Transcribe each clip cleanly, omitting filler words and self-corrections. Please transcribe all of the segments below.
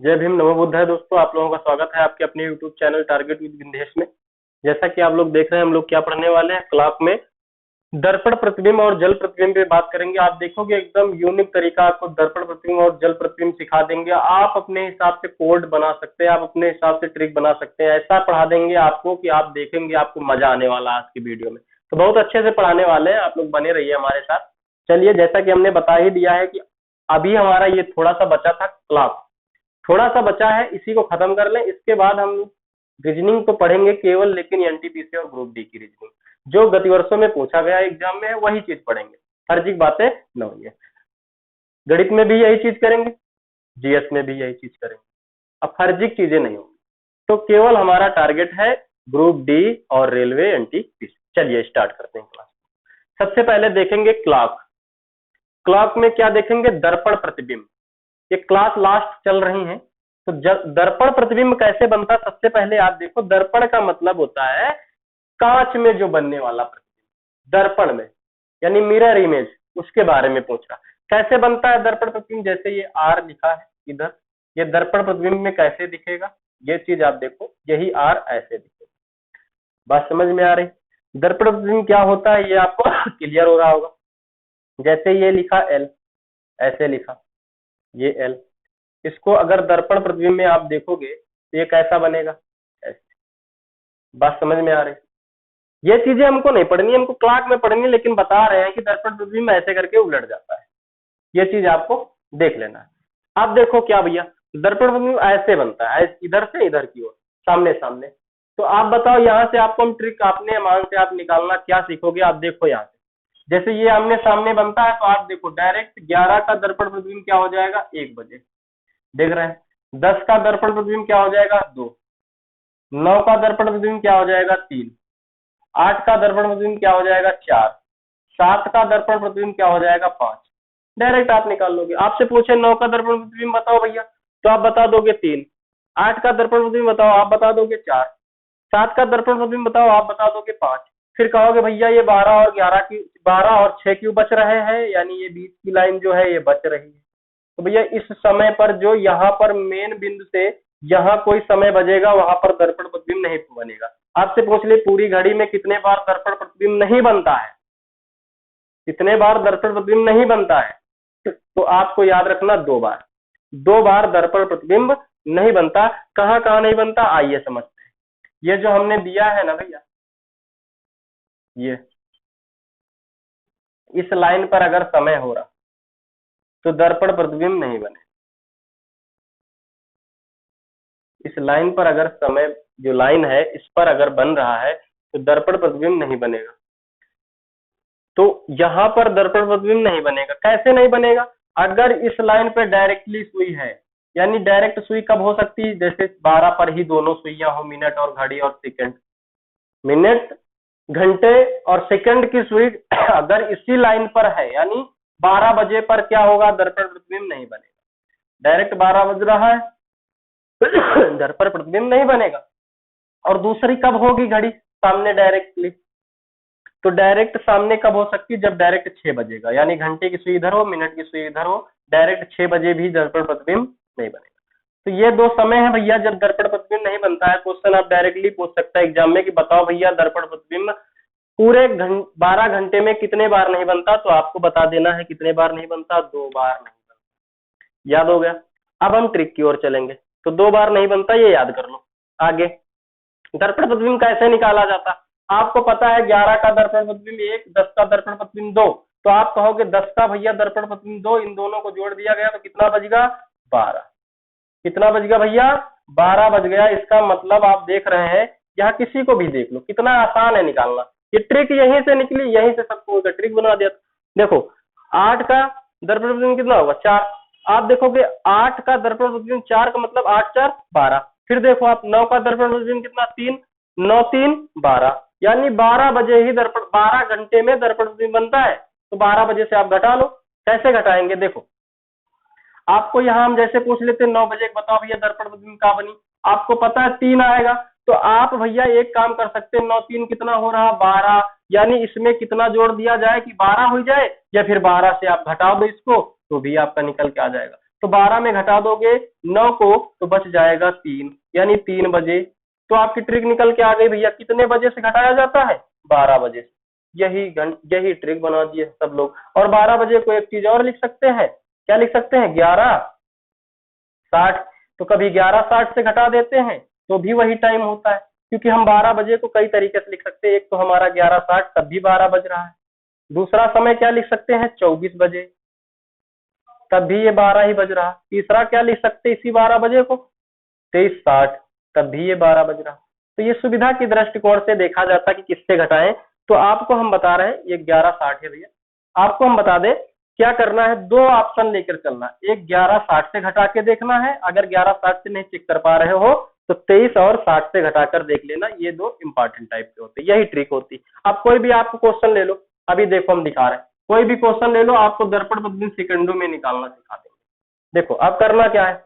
जय भीम नमो बुद्धाय दोस्तों, आप लोगों का स्वागत है आपके अपने यूट्यूब चैनल टारगेट विद विंदेश में। जैसा कि आप लोग देख रहे हैं, हम लोग क्या पढ़ने वाले हैं क्लास में दर्पण प्रतिबिंब और जल प्रतिबिंब पे बात करेंगे। आप देखोगे एकदम यूनिक तरीका आपको दर्पण प्रतिबिंब और जल प्रतिबिंब सिखा देंगे। आप अपने हिसाब से कोड बना सकते हैं, आप अपने हिसाब से ट्रिक बना सकते हैं। ऐसा पढ़ा देंगे आपको कि आप देखेंगे आपको मजा आने वाला है आज की वीडियो में। तो बहुत अच्छे से पढ़ाने वाले हैं, आप लोग बने रहिए हमारे साथ। चलिए, जैसा कि हमने बता ही दिया है कि अभी हमारा ये थोड़ा सा बचा था क्लास, थोड़ा सा बचा है, इसी को खत्म कर लें। इसके बाद हम रीजनिंग तो पढ़ेंगे केवल, लेकिन एनटीपीसी और ग्रुप डी की रीजनिंग जो गत वर्षों में पूछा गया एग्जाम में है वही चीज पढ़ेंगे, फर्जी बातें न होंगे। गणित में भी यही चीज करेंगे, जीएस में भी यही चीज करेंगे, अब फर्जी चीजें नहीं होंगी। तो केवल हमारा टारगेट है ग्रुप डी और रेलवे एनटीपीसी। चलिए स्टार्ट करते हैं क्लास। सबसे पहले देखेंगे क्लॉक। क्लॉक में क्या देखेंगे? दर्पण प्रतिबिंब। ये क्लास लास्ट चल रही है। तो दर्पण प्रतिबिंब कैसे बनता है? सबसे पहले आप देखो, दर्पण का मतलब होता है कांच में जो बनने वाला प्रतिबिंब, दर्पण में यानी मिरर इमेज, उसके बारे में पूछ रहा। कैसे बनता है दर्पण प्रतिबिंब? जैसे ये आर लिखा है इधर, ये दर्पण प्रतिबिंब में कैसे दिखेगा ये चीज आप देखो, यही आर ऐसे दिखेगा। बात समझ में आ रही? दर्पण प्रतिबिंब क्या होता है ये आपको क्लियर हो रहा होगा। जैसे ये लिखा एल, ऐसे लिखा ये एल, इसको अगर दर्पण प्रतिबिंब में आप देखोगे तो ये कैसा बनेगा? ऐसे। बात समझ में आ रही? ये चीजें हमको नहीं पढ़नी, हमको क्लास में पढ़नी, लेकिन बता रहे हैं कि दर्पण प्रतिबिंब ऐसे करके उलट जाता है। ये चीज आपको देख लेना है। अब देखो क्या भैया, दर्पण प्रतिबिंब ऐसे बनता है, इधर से इधर की ओर, सामने सामने। तो आप बताओ, यहाँ से आपको हम ट्रिक अपने मान से आप निकालना क्या सीखोगे? आप देखो यहाँ से, जैसे ये आमने सामने बनता है तो आप देखो डायरेक्ट 11 का दर्पण प्रतिबिंब क्या हो जाएगा? 1 बजे। देख रहे हैं? 10 का दर्पण प्रतिबिंब क्या हो जाएगा? 2। 9 का दर्पण प्रतिबिंब क्या हो जाएगा? 3। 8 का दर्पण प्रतिबिंब क्या हो जाएगा? 4। 7 का दर्पण प्रतिबिंब क्या हो जाएगा? 5। डायरेक्ट आप निकाल लोगे। आपसे पूछे 9 का दर्पण प्रतिबिंब बताओ भैया, तो आप बता दोगे 3। 8 का दर्पण प्रतिबिंब बताओ, आप बता दोगे 4। 7 का दर्पण प्रतिबिंब बताओ, आप बता दोगे 5। फिर कहोगे भैया ये 12 और 11 की, 12 और 6 क्यों बच रहे हैं? यानी ये बीच की लाइन जो है ये बच रही है। तो भैया इस समय पर जो यहाँ पर मेन बिंदु से यहाँ कोई समय बजेगा, वहां पर दर्पण प्रतिबिंब नहीं बनेगा। आपसे पूछ ले पूरी घड़ी में कितने बार दर्पण प्रतिबिंब नहीं बनता है, कितने बार दर्पण प्रतिबिंब नहीं बनता है? तो आपको याद रखना 2 बार। 2 बार दर्पण प्रतिबिंब नहीं बनता। कहाँ कहाँ नहीं बनता आइए समझते हैं। ये जो हमने दिया है ना भैया, ये इस लाइन पर अगर समय हो रहा तो दर्पण प्रतिबिंब नहीं बने। इस लाइन पर अगर समय, जो लाइन है इस पर अगर बन रहा है तो दर्पण प्रतिबिंब नहीं बनेगा। तो यहां पर दर्पण प्रतिबिंब नहीं बनेगा। कैसे नहीं बनेगा? अगर इस लाइन पर डायरेक्टली सुई है, यानी डायरेक्ट सुई कब हो सकती है? जैसे 12 पर ही दोनों सुइयां हो, मिनट और घड़ी और सेकंड, मिनट घंटे और सेकंड की सुई अगर इसी लाइन पर है, यानी 12 बजे पर क्या होगा? दर्पण प्रतिबिंब नहीं बनेगा। डायरेक्ट 12 बज रहा है दर्पण प्रतिबिंब नहीं बनेगा। और दूसरी कब होगी घड़ी सामने डायरेक्टली? तो डायरेक्ट सामने कब हो सकती है? जब डायरेक्ट 6 बजेगा, यानी घंटे की सुई इधर हो, मिनट की सुई इधर हो, डायरेक्ट 6 बजे भी दर्पण प्रतिबिंब नहीं बनेगा। तो ये 2 समय है भैया जब दर्पण प्रतिबिंब नहीं बनता है। क्वेश्चन आप डायरेक्टली पूछ सकता है एग्जाम में कि बताओ भैया दर्पण प्रतिबिंब पूरे 12 घंटे में कितने बार नहीं बनता? तो आपको बता देना है कितने बार नहीं बनता, 2 बार नहीं बनता। याद हो गया? अब हम ट्रिक की ओर चलेंगे। तो 2 बार नहीं बनता, ये याद कर लो। आगे दर्पण प्रतिबिंब कैसे निकाला जाता? आपको पता है 11 का दर्पण प्रतिबिंब 1, 10 का दर्पण प्रतिबिंब 2। तो आप कहोगे 10 का भैया दर्पण प्रतिबिंब 2, इन दोनों को जोड़ दिया गया तो कितना बच गया? 12। कितना बच गया भैया? 12 बच गया। इसका मतलब आप देख रहे हैं, यहाँ किसी को भी देख लो, कितना आसान है निकालना। ये ट्रिक यहीं से निकली, यहीं से सबको ट्रिक बना दिया। देखो 8 का दर्पण प्रतिबिंब कितना होगा? 4। आप देखोगे 8 का दर्पण प्रतिबिंब 4 का मतलब 8 4 12। फिर देखो आप 9 का दर्पण प्रतिबिंब कितना? 3। 9 3 12, यानी 12 बजे ही दर्पण, 12 घंटे में दर्पण प्रतिबिंब बनता है। तो 12 बजे से आप घटा लो। कैसे घटाएंगे? देखो आपको यहाँ हम जैसे पूछ लेते 9 बजे बताओ भैया दर्पण प्रतिबिंब कहाँ बनी, आपको पता है 3 आएगा। तो आप भैया एक काम कर सकते हैं, 9 3 कितना हो रहा? 12, यानी इसमें कितना जोड़ दिया जाए कि 12 हो जाए, या फिर 12 से आप घटा दो इसको तो भी आपका निकल के आ जाएगा। तो 12 में घटा दोगे 9 को तो बच जाएगा 3, यानी 3 बजे। तो आपकी ट्रिक निकल के आ गई भैया, कितने बजे से घटाया जाता है? 12 बजे से। यही ट्रिक बना दिए सब लोग। और 12 बजे को एक चीज और लिख सकते हैं, क्या लिख सकते हैं? 11:60। तो कभी 11:60 से घटा देते हैं तो भी वही टाइम होता है, क्योंकि हम 12 बजे को कई तरीके से लिख सकते हैं। एक तो हमारा 11:60 तब भी 12 बज रहा है। दूसरा समय क्या लिख सकते हैं? 24 बजे, तब भी ये 12 ही बज रहा है। तीसरा क्या लिख सकते हैं इसी 12 बजे को? 23:60, तब भी ये 12 बज रहा है। तो ये सुविधा की दृष्टिकोण से देखा जाता है कि किससे घटाएं। तो आपको हम बता रहे हैं ये 11:60 है भैया। आपको हम बता दें क्या करना है, 2 ऑप्शन लेकर चलना है। एक 11:60 से घटा के देखना है, अगर 11:60 से नहीं चेक कर पा रहे हो तो 23 और 60 से घटाकर देख लेना। ये 2 इंपॉर्टेंट टाइप के होते हैं, यही ट्रिक होती है। अब कोई भी आपको क्वेश्चन ले लो, अभी देखो हम दिखा रहे हैं, कोई भी क्वेश्चन ले लो, आपको दर्पण प्रतिबिंब सेकंडों में निकालना सिखा देंगे। देखो अब करना क्या है,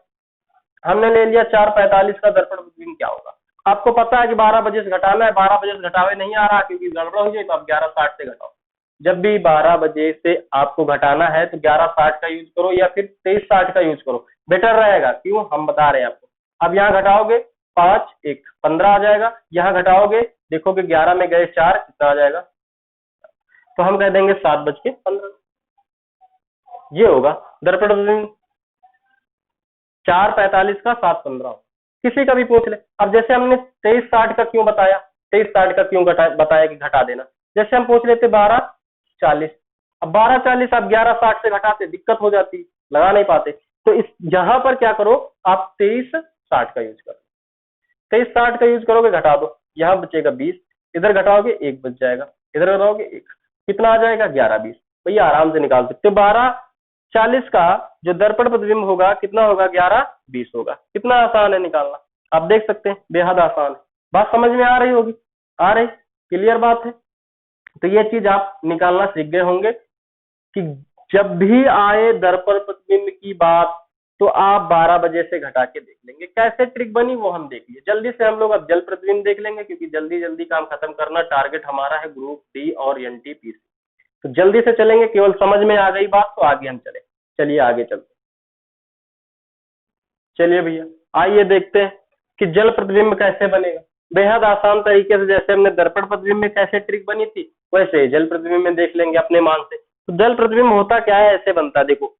हमने ले लिया 4:45 का दर्पण प्रतिबिंब क्या होगा। आपको पता है कि 12 बजे से घटाना है, 12 बजे से घटावे नहीं आ रहा क्योंकि गड़बड़ हो जाए, तो आप 11:60 से घटाओ। जब भी 12 बजे से आपको घटाना है तो 11:60 का यूज करो या फिर 23:60 का यूज करो, बेटर रहेगा। क्यों? हम बता रहे हैं आपको। अब यहाँ घटाओगे 5 1 15 आ जाएगा, यहाँ घटाओगे देखोगे 11 में गए 4, कितना आ जाएगा? तो हम कह देंगे 7:15। ये होगा दर्पण प्रतिबिंब। 4:45 का 7:15 किसी का भी पूछ ले। अब जैसे हमने 23:60 का क्यों बताया, 23:60 का क्यों बताया कि घटा देना, जैसे हम पूछ लेते 12:40। अब 12:40 आप 11:60 से घटाते, दिक्कत हो जाती, लगा नहीं पाते। तो इस यहाँ पर क्या करो, आप 23:60 का यूज करो। 23:60 का यूज करोगे, घटा दो, यहाँ बचेगा 20, इधर घटाओगे 1 बच जाएगा, इधर घटाओगे 1, कितना आ जाएगा? 11:20। भैया आराम से निकाल सकते हो। 12:40 का जो दर्पण प्रतिबिंब होगा कितना होगा? 11:20 होगा। कितना आसान है निकालना, आप देख सकते हैं, बेहद आसान है। बात समझ में आ रही होगी? आ रही? क्लियर बात है। तो ये चीज आप निकालना सीख गए होंगे कि जब भी आए दर्पण प्रतिबिंब की बात तो आप 12 बजे से घटा के देख लेंगे। कैसे ट्रिक बनी वो हम देख लिए। जल्दी से हम लोग अब जल प्रतिबिंब देख लेंगे, क्योंकि जल्दी जल्दी काम खत्म करना टारगेट हमारा है ग्रुप डी और एनटीपीसी। तो जल्दी से चलेंगे, केवल समझ में आ गई बात तो आगे हम चले। चलिए आगे चलते। चलिए भैया आइए देखते हैं कि जल प्रतिबिंब कैसे बनेगा। बेहद आसान तरीके से, जैसे हमने दर्पण प्रतिबिंब में कैसे ट्रिक बनी थी वैसे जल प्रतिबिंब में देख लेंगे अपने मान से। तो जल प्रतिबिंब होता क्या है, ऐसे बनता है देखो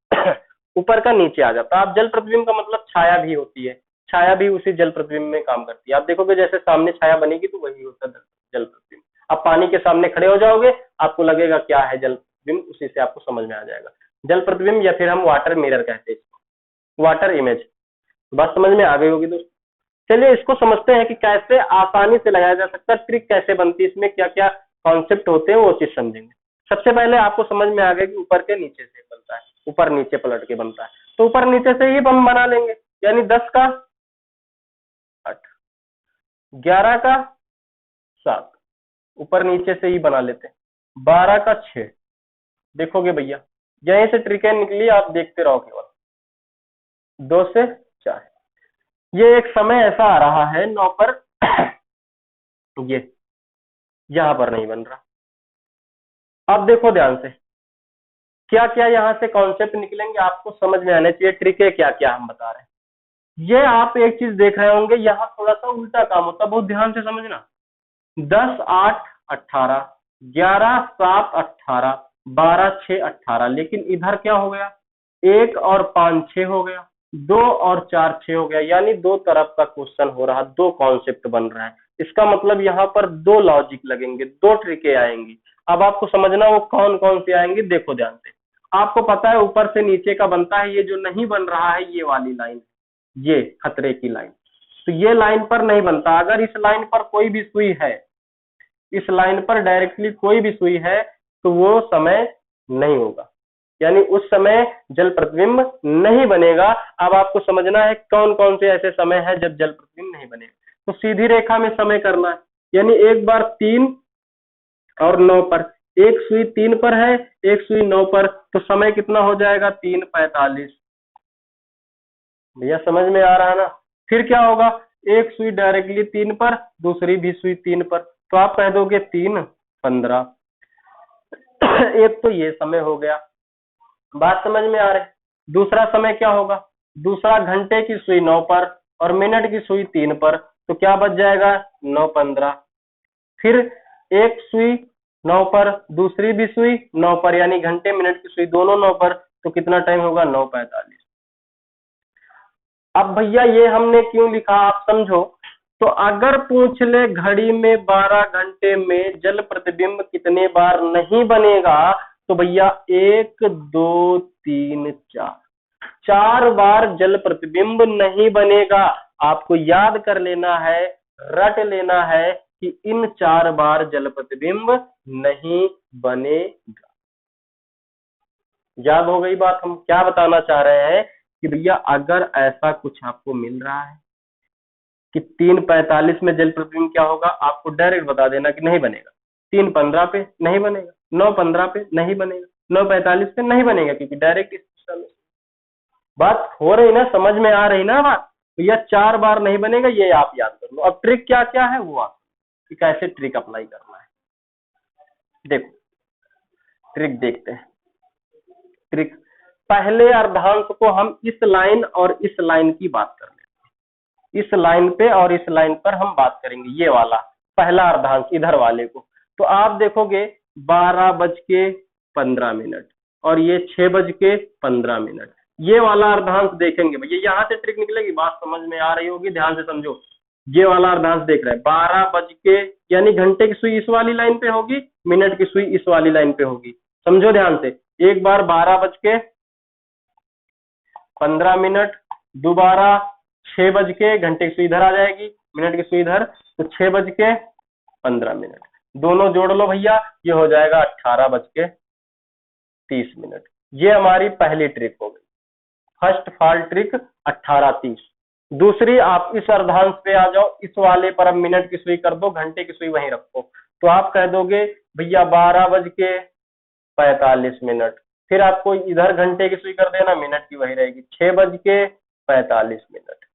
ऊपर का नीचे आ जाता है। अब जल प्रतिबिंब का मतलब छाया भी होती है, छाया भी उसी जल प्रतिबिंब में काम करती है। आप देखोगे जैसे सामने छाया बनेगी तो वही होता है जल प्रतिबिंब। आप पानी के सामने खड़े हो जाओगे, आपको लगेगा क्या है जल प्रतिबिंब, उसी से आपको समझ में आ जाएगा। जल प्रतिबिंब या फिर हम वाटर मिरर कहते हैं इसको, वाटर इमेज। बात समझ में आ गई होगी दोस्तों। चलिए इसको समझते हैं कि कैसे आसानी से लगाया जा सकता है, ट्रिक कैसे बनती है, इसमें क्या क्या कॉन्सेप्ट होते हैं वो चीज समझेंगे। सबसे पहले आपको समझ में आ गया कि ऊपर के नीचे से बनता है, ऊपर नीचे पलट के बनता है। तो ऊपर नीचे से ही हम बना लेंगे, यानी 10 का 8, 11 का 7, ऊपर नीचे से ही बना लेते हैं। 12 का 6, देखोगे भैया यहीं से ट्रिकें निकली, आप देखते रहो केवल। 2 से 4, ये एक समय ऐसा आ रहा है 9 पर ये यहां पर नहीं बन रहा। अब देखो ध्यान से, क्या क्या यहाँ से कॉन्सेप्ट निकलेंगे आपको समझ में आने चाहिए। ट्रिक है क्या क्या हम बता रहे हैं। ये आप एक चीज देख रहे होंगे, यहाँ थोड़ा सा उल्टा काम होता है, बहुत ध्यान से समझना। 10 8 18, 11 7 18, 12 6 18, लेकिन इधर क्या हो गया, 1 और 5 6 हो गया, 2 और 4 6 हो गया, यानी दो तरफ का क्वेश्चन हो रहा, दो कॉन्सेप्ट बन रहा है। इसका मतलब यहाँ पर दो लॉजिक लगेंगे, दो ट्रिकें आएंगी। अब आपको समझना वो कौन कौन सी आएंगी, देखो ध्यान से। आपको पता है ऊपर से नीचे का बनता है, ये जो नहीं बन रहा है ये वाली लाइन, ये खतरे की लाइन, तो ये लाइन पर नहीं बनता। अगर इस लाइन पर कोई भी सुई है, इस लाइन पर डायरेक्टली कोई भी सुई है तो वो समय नहीं होगा, यानी उस समय जल प्रतिबिंब नहीं बनेगा। अब आपको समझना है कौन कौन से ऐसे समय है जब जल प्रतिबिंब नहीं बनेगा। तो सीधी रेखा में समय करना है, यानी एक बार 3 और 9 पर, एक सुई 3 पर है, एक सुई 9 पर, तो समय कितना हो जाएगा 3:45। भैया समझ में आ रहा है ना। फिर क्या होगा, एक सुई डायरेक्टली 3 पर, दूसरी भी सुई 3 पर, तो आप कह दोगे 3:15। एक तो ये समय हो गया, बात समझ में आ रही। दूसरा समय क्या होगा, दूसरा घंटे की सुई 9 पर और मिनट की सुई 3 पर, तो क्या बच जाएगा 9:15। फिर एक सुई 9 पर, दूसरी भी सुई 9 पर, यानी घंटे मिनट की सुई दोनों 9 पर, तो कितना टाइम होगा 9:45। अब भैया ये हमने क्यों लिखा आप समझो। तो अगर पूछ ले घड़ी में 12 घंटे में जल प्रतिबिंब कितने बार नहीं बनेगा, तो भैया 1 2 3 4, 4 बार जल प्रतिबिंब नहीं बनेगा। आपको याद कर लेना है, रट लेना है कि इन 4 बार जल प्रतिबिंब नहीं बनेगा। याद हो गई बात। हम क्या बताना चाह रहे हैं कि भैया अगर ऐसा कुछ आपको मिल रहा है कि 3:45 में जल प्रतिबिंब क्या होगा, आपको डायरेक्ट बता देना कि नहीं बनेगा। 3:15 पे नहीं बनेगा, 9:15 पे नहीं बनेगा, 9:45 पे नहीं बनेगा, क्योंकि डायरेक्ट इस बात हो रही ना, समझ में आ रही ना बात। तो यह 4 बार नहीं बनेगा, ये आप याद कर लो। अब ट्रिक क्या क्या है वो आप कि कैसे ट्रिक अप्लाई करना है। देखो ट्रिक देखते हैं। ट्रिक, पहले अर्धांश को हम इस लाइन और इस लाइन की बात कर लेते हैं। इस लाइन पे और इस लाइन पर हम बात करेंगे, ये वाला पहला अर्धांश इधर वाले को। तो आप देखोगे 12:15 और ये 6:15, ये वाला अर्धांश देखेंगे भैया, यहाँ से ट्रिक निकलेगी। बात समझ में आ रही होगी, ध्यान से समझो। ये वाला अर्धांश देख रहे हैं 12 बज के, यानी घंटे की सुई इस वाली लाइन पे होगी, मिनट की सुई इस वाली लाइन पे होगी। समझो ध्यान से, एक बार 12:15, दोबारा 6 बज के, घंटे की सुई इधर आ जाएगी, मिनट की सुई इधर, तो 6:15। दोनों जोड़ लो भैया, ये हो जाएगा 18:30। ये हमारी पहली ट्रिक हो गई, फर्स्ट फॉल ट्रिक 18:30। दूसरी, आप इस अर्धांश पे आ जाओ, इस वाले पर अब मिनट की सुई कर दो, घंटे की सुई वहीं रखो, तो आप कह दोगे भैया 12:45। फिर आपको इधर घंटे की सुई कर देना, मिनट की वही रहेगी, 6:45।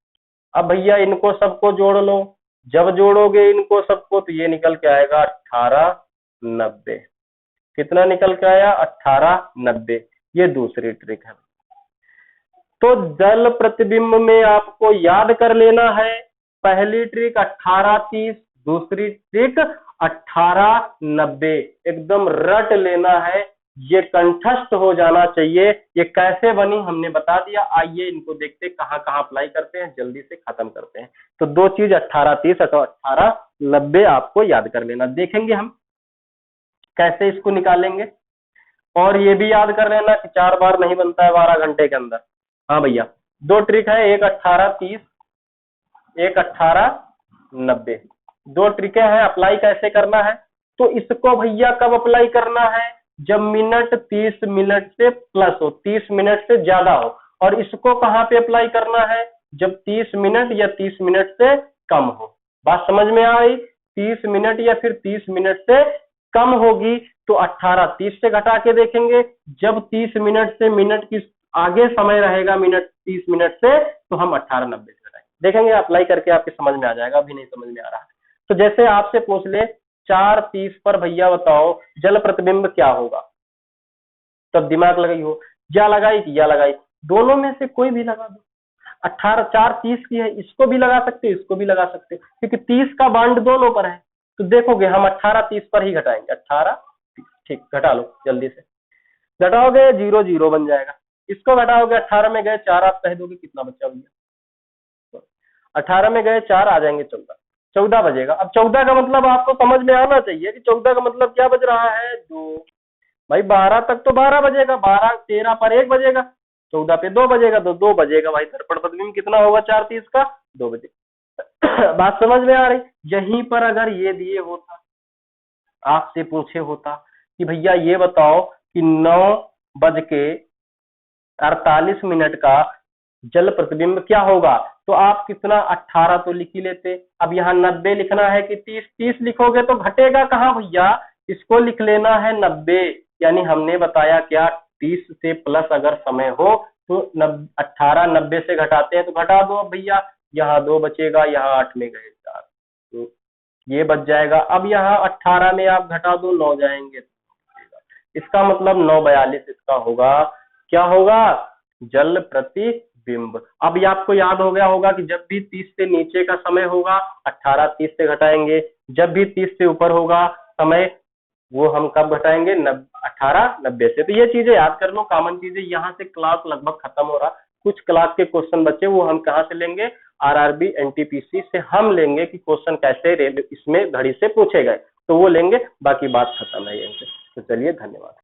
अब भैया इनको सबको जोड़ लो, जब जोड़ोगे इनको सबको तो ये निकल के आएगा 18:90। कितना निकल के आया 18:90। ये दूसरी ट्रिक है। तो जल प्रतिबिंब में आपको याद कर लेना है, पहली ट्रिक 18:30, दूसरी ट्रिक 18:90। एकदम रट लेना है, ये कंठस्थ हो जाना चाहिए। ये कैसे बनी हमने बता दिया, आइए इनको देखते कहां कहां अप्लाई करते हैं, जल्दी से खत्म करते हैं। तो दो चीज 18:30 और 18:90 आपको याद कर लेना। देखेंगे हम कैसे इसको निकालेंगे। और ये भी याद कर लेना कि 4 बार नहीं बनता है 12 घंटे के अंदर। हाँ भैया, दो ट्रिक है, एक 18:30, एक 18:90। दो ट्रिकें हैं, अप्लाई कैसे करना है। तो इसको भैया कब अप्लाई करना है, जब मिनट 30 मिनट से प्लस हो, 30 मिनट से ज्यादा हो। और इसको कहाँ पे अप्लाई करना है, जब 30 मिनट या 30 मिनट से कम हो। बात समझ में आ रही, 30 मिनट या फिर 30 मिनट से कम होगी तो 18:30 से घटा के देखेंगे। जब 30 मिनट से मिनट की आगे समय रहेगा, मिनट 30 मिनट से, तो हम 18:90 से घटाएंगे। देखेंगे अप्लाई करके आपके समझ में आ जाएगा, अभी नहीं समझ में आ रहा। तो जैसे आपसे पूछ ले 4:30 पर भैया बताओ जल प्रतिबिंब क्या होगा, तब दिमाग लगाई हो, या लगाई कि या लगाई, दोनों में से कोई भी लगा दो। 4:30 की है, इसको भी लगा सकते, इसको भी लगा सकते, क्योंकि 30 का बांड दोनों पर है। तो देखोगे हम 18:30 पर ही घटाएंगे, 18:30। ठीक, घटा लो जल्दी से, घटाओगे 0 0 बन जाएगा। इसको घटाओगे, 18 में गए 4, आप कह दोगे कितना बचा भैया, 18 में गए 4, आ जाएंगे 14, 14 बजेगा। अब 14 का मतलब आपको समझ में आना चाहिए कि 14 का मतलब क्या बज रहा है, 2। भाई 12 तक तो 12 बजेगा, 12 13 पर 1 बजेगा, 14 पे 2 बजेगा, तो 2 बजेगा भाई। दर्पण प्रतिबिंब कितना होगा 4:30 का, 2 बजे। बात समझ में आ रही। यहीं पर अगर ये दिए होता, आपसे पूछे होता कि भैया ये बताओ कि 9:48 का जल प्रतिबिंब क्या होगा, तो आप कितना 18 तो लिख ही लेते। अब यहाँ 90 लिखना है कि 30, 30 लिखोगे तो घटेगा कहाँ भैया, इसको लिख लेना है 90। यानी हमने बताया क्या, 30 से प्लस अगर समय हो तो 18 90 से घटाते हैं, तो घटा दो अब भैया, यहाँ 2 बचेगा, यहाँ 8 में गए 4, तो ये बच जाएगा। अब यहाँ 18 में आप घटा दो, 9 जाएंगे, इसका मतलब 9:42 इसका होगा। क्या होगा, जल प्रतिबिंब। बिंब। अब ये आपको याद हो गया होगा कि जब भी 30 से नीचे का समय होगा 18 30 से घटाएंगे, जब भी 30 से ऊपर होगा समय वो हम कब घटाएंगे 18 90 से। तो ये चीजें याद कर लो, कॉमन चीजें। यहाँ से क्लास लगभग खत्म हो रहा, कुछ क्लास के क्वेश्चन बचे वो हम कहाँ से लेंगे, आरआरबी एनटीपीसी से हम लेंगे कि क्वेश्चन कैसे इसमें घड़ी से पूछे गए, तो वो लेंगे, बाकी बात खत्म है यहीं से। तो चलिए धन्यवाद।